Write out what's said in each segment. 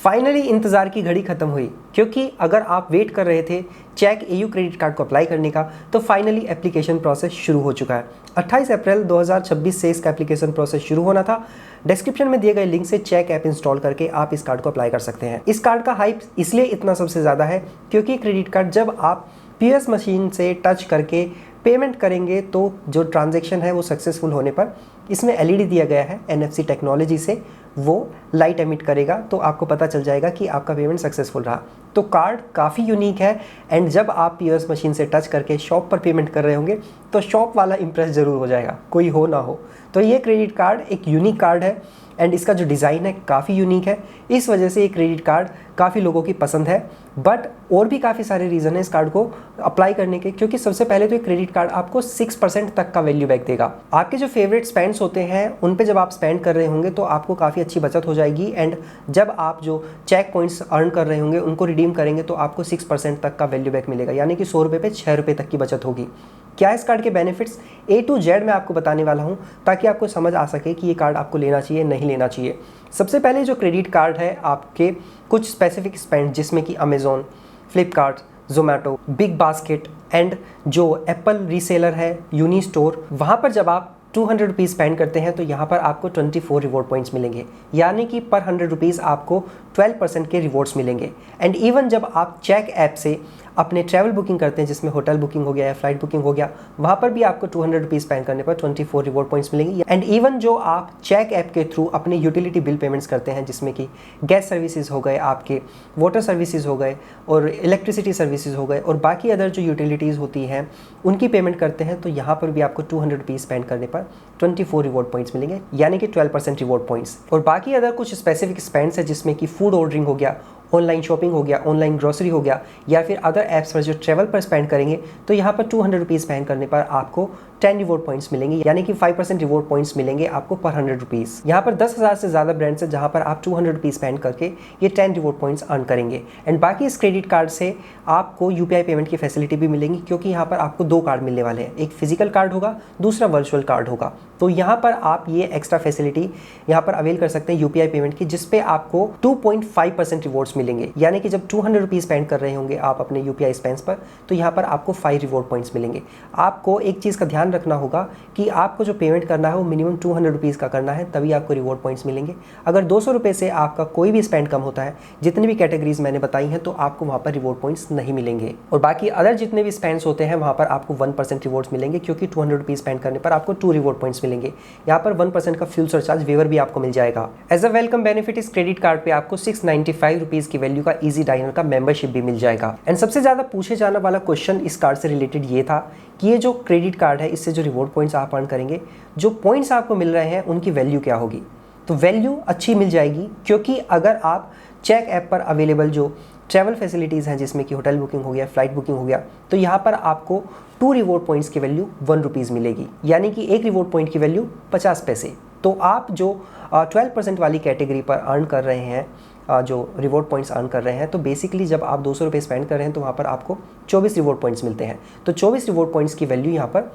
Finally इंतज़ार की घड़ी ख़त्म हुई, क्योंकि अगर आप वेट कर रहे थे चेक एयू क्रेडिट कार्ड को अप्लाई करने का, तो फाइनली एप्लीकेशन प्रोसेस शुरू हो चुका है। 28 अप्रैल 2026 से इसका एप्लीकेशन प्रोसेस शुरू होना था। डिस्क्रिप्शन में दिए गए लिंक से चेक ऐप इंस्टॉल करके आप इस कार्ड को अप्लाई कर सकते हैं। इस कार्ड का हाइप इसलिए इतना सबसे ज़्यादा है क्योंकि क्रेडिट कार्ड जब आप पीएस मशीन से टच करके पेमेंट करेंगे तो जो ट्रांजैक्शन है वो सक्सेसफुल होने पर इसमें एलईडी दिया गया है एनएफसी टेक्नोलॉजी से, वो लाइट एमिट करेगा तो आपको पता चल जाएगा कि आपका पेमेंट सक्सेसफुल रहा। तो कार्ड काफ़ी यूनिक है एंड जब आप पीएस मशीन से टच करके शॉप पर पेमेंट कर रहे होंगे तो शॉप वाला इंप्रेस ज़रूर हो जाएगा, कोई हो ना हो। तो ये क्रेडिट कार्ड एक यूनिक कार्ड है एंड इसका जो डिज़ाइन है काफ़ी यूनिक है, इस वजह से ये क्रेडिट कार्ड काफ़ी लोगों की पसंद है। बट और भी काफ़ी सारे रीज़न है इस कार्ड को अप्लाई करने के, क्योंकि सबसे पहले तो ये क्रेडिट कार्ड आपको 6% तक का वैल्यू बैक देगा। आपके जो फेवरेट स्पेंड्स होते हैं उन पे जब आप स्पेंड कर रहे होंगे तो आपको काफ़ी अच्छी बचत हो जाएगी एंड जब आप जो चेक पॉइंट्स अर्न कर रहे होंगे उनको रिडीम करेंगे तो आपको 6% तक का वैल्यू बैक मिलेगा, यानी कि 100 रुपये पे 6 रुपये तक की बचत होगी। क्या है इस कार्ड के बेनिफिट्स A to Z मैं आपको बताने वाला हूं ताकि आपको समझ आ सके कि ये कार्ड आपको लेना चाहिए नहीं लेना चाहिए। सबसे पहले जो क्रेडिट कार्ड है आपके कुछ स्पेसिफिक स्पेंड जिसमें कि Amazon, Flipkart, Zomato, big basket and जो एप्पल रीसेलर है यूनी स्टोर, वहाँ पर जब आप 200 रुपीज़ स्पेंड करते हैं तो यहाँ पर आपको 24 रिवॉर्ड पॉइंट्स मिलेंगे, यानी कि पर 100 रुपीज़ आपको 12% के रिवॉर्ड्स मिलेंगे। एंड इवन जब आप चेक ऐप से अपने ट्रैवल बुकिंग करते हैं जिसमें होटल बुकिंग हो गया या फ्लाइट बुकिंग हो गया, वहाँ पर भी आपको 200 रुपीज़ स्पेंड करने पर 24 रिवॉर्ड पॉइंट्स मिलेंगे। एंड इवन जो आप चेक ऐप के थ्रू अपने यूटिलिटी बिल पेमेंट्स करते हैं जिसमें कि गैस सर्विसेज हो गए, आपके वाटर सर्विसेज हो गए और इलेक्ट्रिसिटी सर्विसेज हो गए और बाकी अदर जो यूटिलिटीज़ होती हैं उनकी पेमेंट करते हैं, तो यहाँ पर भी आपको 200 रुपीज़ स्पेंड करने पर 24 रिवॉर्ड पॉइंट्स मिलेंगे, यानी कि 12% रिवॉर्ड पॉइंट्स। और बाकी अदर कुछ स्पेसिफिक स्पेंड्स है जिसमें कि फूड ऑर्डरिंग हो गया, ऑनलाइन शॉपिंग हो गया, ऑनलाइन ग्रोसरी हो गया या फिर अदर ऐप्स पर जो ट्रैवल पर स्पेंड करेंगे तो यहाँ पर 200 रुपीज़ स्पेंड करने पर आपको 10 रिवॉर्ड पॉइंट्स मिलेंगे, यानी कि 5% रिवॉर्ड पॉइंट्स मिलेंगे आपको पर 100 रुपीज़। यहाँ पर 10,000 से ज़्यादा ब्रांड्स है जहाँ पर आप 200 रुपीज़ स्पेंड करके ये 10 रिवॉर्ड पॉइंट्स अर्न करेंगे। एंड बाकी इस क्रेडिट कार्ड से आपको यूपीआई पेमेंट की फैसिलिटी भी मिलेंगी, क्योंकि यहाँ पर आपको 2 कार्ड मिलने वाले हैं, एक फिजिकल कार्ड होगा, दूसरा वर्चुअल कार्ड होगा। तो यहाँ पर आप ये एक्स्ट्रा फैसिलिटी यहाँ पर अवेल कर सकते हैं यूपीआई पेमेंट की, जिसपे आपको 2.5% रिवॉर्ड्स मिलेंगे, यानी कि जब 200 रुपीज़ स्पेंड कर रहे होंगे आप अपने यूपीआई स्पेंड्स पर तो यहाँ पर आपको 5 रिवॉर्ड पॉइंट्स मिलेंगे। आपको एक चीज़ का ध्यान रखना होगा कि आपको जो पेमेंट करना है वो मिनिमम 200 रुपीज़ का करना है, तभी आपको रिवॉर्ड पॉइंट्स मिलेंगे। अगर 200 रुपये से आपका कोई भी स्पेंड कम होता है, जितनी भी कैटेगरीज मैंने बताई हैं, तो आपको वहाँ पर रिवॉर्ड पॉइंट्स नहीं मिलेंगे। और बाकी अदर जितने भी स्पेंड्स होते हैं वहाँ पर आपको 1% रिवॉर्ड्स मिलेंगे, क्योंकि 200 रुपीज़ स्पेंड करने पर आपको 2 रिवॉर्ड पॉइंट्स मिलेंगे। यहाँ पर 1% का फ्यूल सरचार्ज वेवर भी आपको मिल जाएगा। एज अ वेलकम बेनिफिट इस क्रेडिट कार्ड पे आपको 695 रुपीज़ की वैल्यू का इजी डाइनर का मेंबरशिप भी मिल जाएगा। एंड सबसे ज़्यादा पूछे जाने वाला क्वेश्चन इस कार्ड से रिलेटेड ये था कि ये जो क्रेडिट कार्ड है इससे जो रिवॉर्ड पॉइंट्स आप अर्न करेंगे, जो पॉइंट्स आपको मिल रहे हैं उनकी वैल्यू क्या होगी। तो वैल्यू अच्छी मिल जाएगी, क्योंकि अगर आप चेक ऐप पर अवेलेबल जो ट्रैवल फैसिलिटीज़ हैं जिसमें कि होटल बुकिंग हो गया, फ्लाइट बुकिंग हो गया, तो यहाँ पर आपको 2 रिवॉर्ड पॉइंट्स की वैल्यू 1 रुपीज़ मिलेगी, यानी कि एक रिवॉर्ड पॉइंट की वैल्यू 50 पैसे। तो आप जो 12% वाली कैटेगरी पर अर्न कर रहे हैं, जो रिवॉर्ड पॉइंट्स अर्न कर रहे हैं, तो बेसिकली जब आप 200 रुपये स्पेंड कर रहे हैं तो वहाँ पर आपको 24 रिवॉर्ड पॉइंट्स मिलते हैं। तो 24 रिवॉर्ड पॉइंट्स की वैल्यू यहाँ पर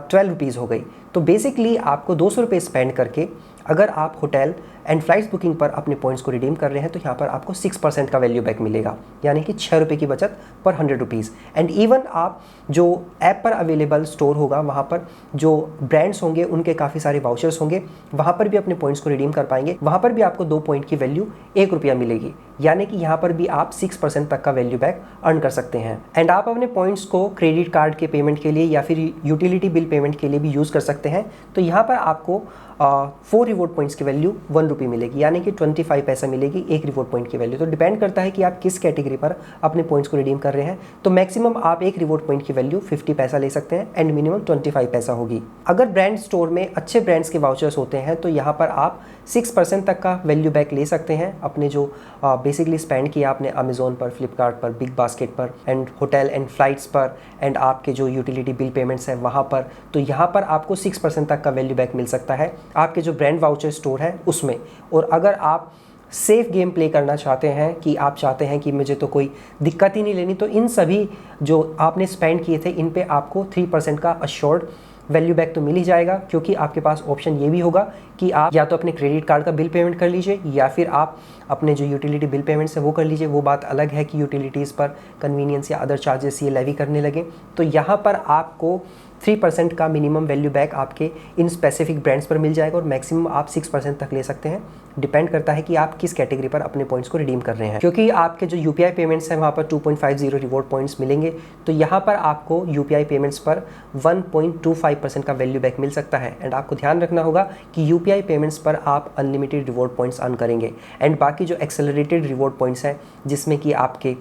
12 रुपीज़ हो गई। तो बेसिकली आपको 200 रुपये स्पेंड करके अगर आप होटल एंड फ्लाइट्स बुकिंग पर अपने पॉइंट्स को रिडीम कर रहे हैं तो यहाँ पर आपको 6% का वैल्यू बैक मिलेगा, यानी कि 6 रुपये की बचत पर 100 रुपीज़। एंड इवन आप जो ऐप पर अवेलेबल स्टोर होगा वहाँ पर जो ब्रांड्स होंगे उनके काफ़ी सारे वाउचर्स होंगे, वहाँ पर भी अपने पॉइंट्स को रिडीम कर पाएंगे। वहाँ पर भी आपको 2 पॉइंट की वैल्यू 1 रुपया मिलेगी, यानी कि यहाँ पर भी आप 6% तक का वैल्यू बैक अर्न कर सकते हैं। एंड आप अपने पॉइंट्स को क्रेडिट कार्ड के पेमेंट के लिए या फिर यूटिलिटी बिल पेमेंट के लिए भी यूज़ कर सकते हैं। तो यहाँ पर आपको 4 रिवॉर्ड पॉइंट्स की वैल्यू 1 रुपये मिलेगी, यानी कि 25 पैसा मिलेगी एक रिवॉर्ड पॉइंट की वैल्यू। तो डिपेंड करता है कि आप किस कैटेगरी पर अपने पॉइंट्स को रिडीम कर रहे हैं। तो मैक्सिमम आप एक रिवॉर्ड पॉइंट की वैल्यू 50 पैसा ले सकते हैं एंड मिनिमम 25 पैसा होगी। अगर ब्रांड स्टोर में अच्छे ब्रांड्स के वाउचर्स होते हैं तो यहाँ पर आप 6% तक का वैल्यू बैक ले सकते हैं अपने जो बेसिकली स्पेंड किया आपने अमेज़ॉन पर, फ्लिपकार्ट पर, बिग बास्केट पर एंड होटल एंड फ्लाइट्स पर एंड आपके जो यूटिलिटी बिल पेमेंट्स हैं वहाँ पर। तो यहाँ पर आपको 6% तक का वैल्यू बैक मिल सकता है आपके जो ब्रांड वाउचर स्टोर है उसमें। और अगर आप सेफ गेम प्ले करना चाहते हैं कि आप चाहते हैं कि मुझे तो कोई दिक्कत ही नहीं लेनी, तो इन सभी जो आपने स्पेंड किए थे इन पे आपको 3% का अश्योर्ड वैल्यू बैक तो मिल ही जाएगा, क्योंकि आपके पास ऑप्शन ये भी होगा कि आप या तो अपने क्रेडिट कार्ड का बिल पेमेंट कर लीजिए या फिर आप अपने जो यूटिलिटी बिल पेमेंट्स है वो कर लीजिए। वो बात अलग है कि यूटिलिटीज़ पर कन्वीनियंस या अदर चार्जेस ये लेवी करने लगे। तो यहाँ पर आपको 3% का मिनिमम वैल्यू बैक आपके इन स्पेसिफिक ब्रांड्स पर मिल जाएगा और मैक्सिमम आप 6% तक ले सकते हैं। डिपेंड करता है कि आप किस कैटेगरी पर अपने पॉइंट्स को रिडीम कर रहे हैं। क्योंकि आपके जो यूपीआई पेमेंट्स हैं वहाँ पर 2.50 रिवॉर्ड पॉइंट्स मिलेंगे, तो यहाँ पर आपको यूपीआई पेमेंट्स पर 1.25% का वैल्यू बैक मिल सकता है। एंड आपको ध्यान रखना होगा कि यूपीआई पेमेंट्स पर आप अनलिमिटेड रिवॉर्ड पॉइंट्स अर्न करेंगे। एंड बाकी जो एक्सेलरेटेड रिवॉर्ड पॉइंट्स हैं जिसमें कि आपके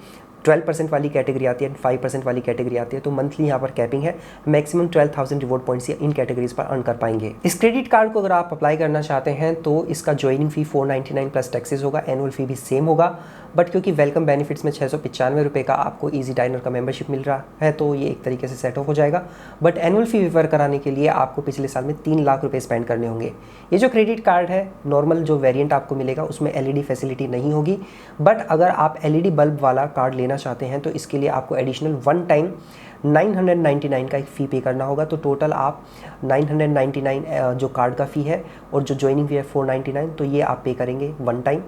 12% वाली कैटेगरी आती है, 5% वाली कैटेगरी आती है, तो मंथली यहाँ पर कैपिंग है, maximum 12,000 reward points in categories पर अर्न कर पाएंगे। इस क्रेडिट कार्ड को अगर आप अप्लाई करना चाहते हैं तो इसका ज्वाइनिंग फी 499 प्लस टैक्सेस होगा, एनुअल फी भी सेम होगा। बट क्योंकि वेलकम बेनिफिट्स में 695 रुपये का आपको ईजी डाइनर का मेंबरशिप मिल रहा है तो ये एक तरीके से सेट ऑफ हो जाएगा। बट एनुअल फी विवर कराने के लिए आपको पिछले साल में 3 लाख रुपए स्पेंड करने होंगे। ये जो क्रेडिट कार्ड है नॉर्मल जो वेरिएंट आपको मिलेगा उसमें LED फैसिलिटी नहीं होगी, बट अगर आप LED बल्ब वाला कार्ड लेना चाहते हैं तो इसके लिए आपको एडिशनल वन टाइम 999 का एक फ़ी पे करना होगा। तो टोटल आप 999 जो कार्ड का फ़ी है और जो ज्वाइनिंग फी है 499, तो ये आप पे करेंगे one time.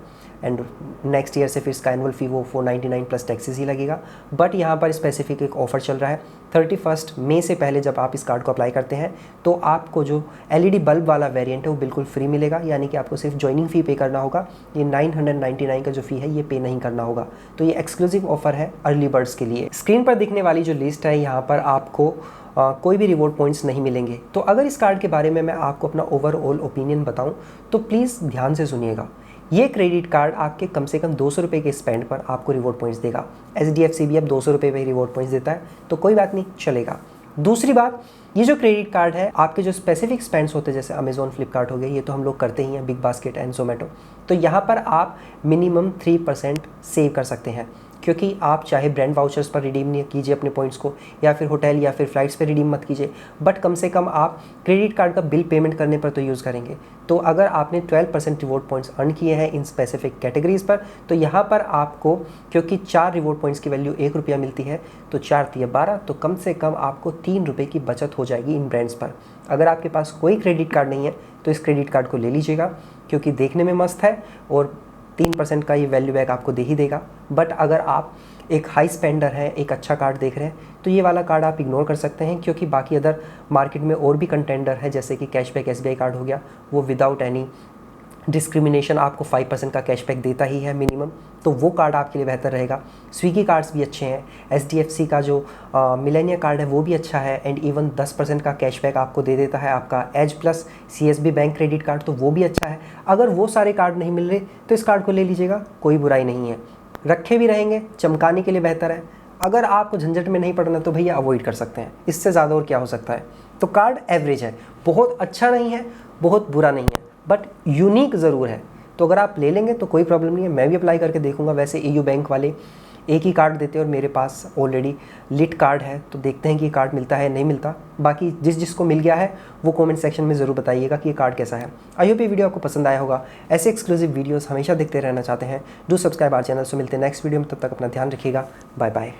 And next year से फिर इसका एनुअल फी वो 499 प्लस टैक्सेस ही लगेगा। बट यहाँ पर स्पेसिफिक एक ऑफर चल रहा है 31 मई से पहले जब आप इस कार्ड को अप्लाई करते हैं तो आपको जो LED बल्ब वाला वेरिएंट है वो बिल्कुल फ्री मिलेगा, यानी कि आपको सिर्फ ज्वाइनिंग फ़ी पे करना होगा। ये 999 का जो फ़ी है ये पे नहीं करना होगा। तो ये एक्सक्लूसिव ऑफर है अर्ली बर्ड्स के लिए। स्क्रीन पर दिखने वाली जो लिस्ट है यहाँ पर आपको कोई भी रिवॉर्ड पॉइंट्स नहीं मिलेंगे। तो अगर इस कार्ड के बारे में मैं आपको अपना ओवरऑल ओपिनियन बताऊं तो प्लीज़ ध्यान से सुनिएगा। ये क्रेडिट कार्ड आपके कम से कम 200 रुपये के स्पेंड पर आपको रिवॉर्ड पॉइंट्स देगा। HDFC भी अब 200 रुपये पे रिवॉर्ड पॉइंट्स देता है, तो कोई बात नहीं, चलेगा। दूसरी बात, ये जो क्रेडिट कार्ड है आपके जो स्पेसिफिक स्पेंड्स होते हैं जैसे अमेजॉन, फ्लिपकार्ट हो गए, ये तो हम लोग करते ही हैं, बिग बास्केट एंड जोमेटो, तो यहाँ पर आप मिनिमम 3% सेव कर सकते हैं। क्योंकि आप चाहे ब्रांड वाउचर्स पर रिडीम नहीं कीजिए अपने पॉइंट्स को, या फिर होटल या फिर फ्लाइट्स पे रिडीम मत कीजिए, बट कम से कम आप क्रेडिट कार्ड का बिल पेमेंट करने पर तो यूज़ करेंगे। तो अगर आपने 12% रिवॉर्ड पॉइंट्स अर्न किए हैं इन स्पेसिफिक कैटेगरीज पर, तो यहाँ पर आपको, क्योंकि 4 रिवॉर्ड पॉइंट्स की वैल्यू 1 रुपया मिलती है, तो 4 × 12, तो कम से कम आपको 3 रुपये की बचत हो जाएगी इन ब्रांड्स पर। अगर आपके पास कोई क्रेडिट कार्ड नहीं है तो इस क्रेडिट कार्ड को ले लीजिएगा, क्योंकि देखने में मस्त है और 3% का ये वैल्यू बैक आपको दे ही देगा। बट अगर आप एक हाई स्पेंडर है, एक अच्छा कार्ड देख रहे हैं, तो ये वाला कार्ड आप इग्नोर कर सकते हैं, क्योंकि बाकी अदर मार्केट में और भी कंटेंडर है, जैसे कि कैशबैक SBI कार्ड हो गया, वो विदाउट एनी डिस्क्रिमिनेशन आपको 5% का कैशबैक देता ही है मिनिमम, तो वो कार्ड आपके लिए बेहतर रहेगा। स्विगी कार्ड्स भी अच्छे हैं, HDFC का जो मिलेनिया कार्ड है वो भी अच्छा है, एंड इवन 10% का कैशबैक आपको दे देता है आपका edge plus CSB bank credit card, तो वो भी अच्छा है। अगर वो सारे कार्ड नहीं मिल रहे तो इस कार्ड को ले लीजिएगा, कोई बुराई नहीं है, रखे भी रहेंगे, चमकाने के लिए बेहतर है। अगर आपको झंझट में नहीं पड़ना तो भैया अवॉइड कर सकते हैं, इससे ज़्यादा और क्या हो सकता है। तो कार्ड एवरेज है, बहुत अच्छा नहीं है, बहुत बुरा नहीं है, बट यूनिक ज़रूर है। तो अगर आप ले लेंगे तो कोई प्रॉब्लम नहीं है, मैं भी अप्लाई करके देखूंगा। वैसे EU बैंक वाले एक ही कार्ड देते हैं और मेरे पास ऑलरेडी लिट कार्ड है, तो देखते हैं कि ये कार्ड मिलता है नहीं मिलता। बाकी जिसको मिल गया है वो कमेंट सेक्शन में ज़रूर बताइएगा कि ये कार्ड कैसा है। आई होप ये वीडियो आपको पसंद आया होगा। ऐसे एक्सक्लूसिव वीडियोस हमेशा देखते रहना चाहते हैं, डू सब्सक्राइब आवर चैनल। से मिलते हैं नेक्स्ट वीडियो में, तब तक अपना ध्यान रखिएगा, बाय बाय।